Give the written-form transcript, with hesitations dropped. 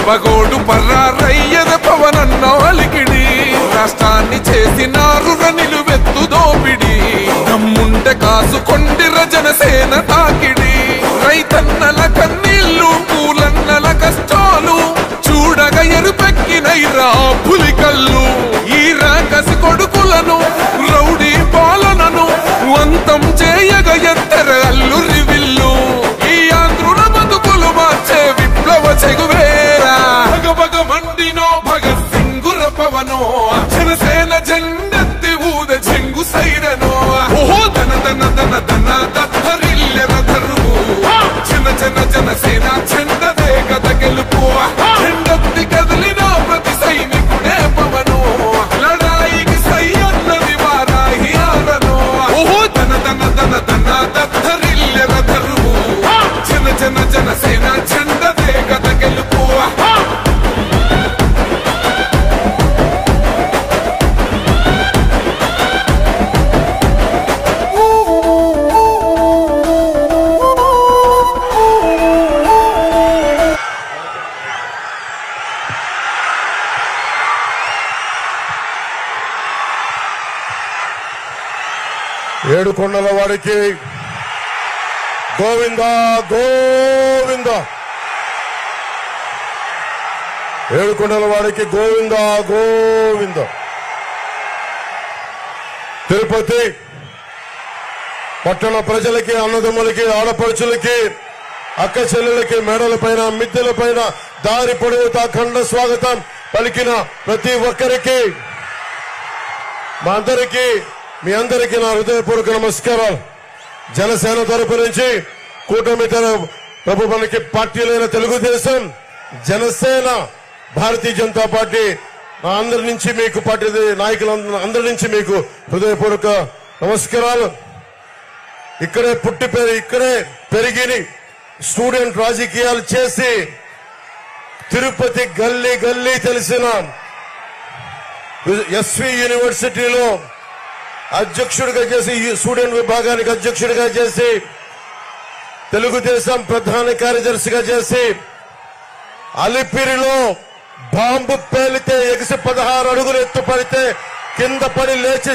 పగోడు పర్రారయ్యద పవనన్న అలికిడి రాష్ట్రాన్ని చేసినారు నిలువెత్తు దోపిడి దమ్ముంటే కాసుకొండిర జనసేన తాకిడి రైతన్నల కన్నీళ్లు కూలన్నల కష్టాలు చూడగా ఎరుపెక్కినైరా పులికల్లు ఈ రాకసి కొడుకులను రౌడీ పాలనను అంతం చేయగ ఎత్తర అల్లురి విల్లు ఈ ఆంధ్రుల బతుకులు మార్చే విప్లవ చెగువేరా భగభగ మండినో భగత్ సింగుర పవనో జనసేన జెండెత్తి ఊద చెంగు సైరనో ఓహో దన దన దన దన దత్తరిల్లెర ధరువు జన జన జనసేన చెండదే కథ గెలుపు చెండెత్తి కదిలిన ప్రతి సైనికుడే పవనో లడాయికి సై అన్నది వారాహి ఆరనో ఓహో దన దన దన దన దత్తరిల్లెర ధరువు జన జన జనసేన చెండదే కథ గెలుపు 7 కొండల వాడికి గోవింద గోవింద 7 కొండల వాడికి గోవింద గోవింద తిరుపతి పట్టణ ప్రజలకి అన్నదమ్ములకి ఆడపడుచులకి అక్క చెల్లెలకి మేడలపైన మిద్దెలపైన దారి పొడవుతా ఖండ స్వాగతం పలికిన ప్రతి ఒక్కరికి మీ అందరికీ నా హృదయపూర్వక నమస్కారాలు. జనసేన తరపు నుంచి కూటమి తరపు మనకి పార్టీలైన తెలుగుదేశం, జనసేన, భారతీయ జనతా పార్టీ అందరి నుంచి మీకు పార్టీ నాయకులందరి నుంచి మీకు హృదయపూర్వక నమస్కారాలు. ఇక్కడే ఇక్కడే పెరిగి స్టూడెంట్ రాజకీయాలు చేసి తిరుపతి గల్లీ గల్లీ తెలిసిన ఎస్వి యూనివర్సిటీలో అధ్యక్షుడిగా చేసి స్టూడెంట్ విభాగానికి అధ్యక్షుడిగా చేసి తెలుగుదేశం ప్రధాన కార్యదర్శిగా చేసి అలిపిరిలో బాంబు పేలితే ఎగిసి 16 అడుగులు ఎత్తు పడితే కింద పడి లేచి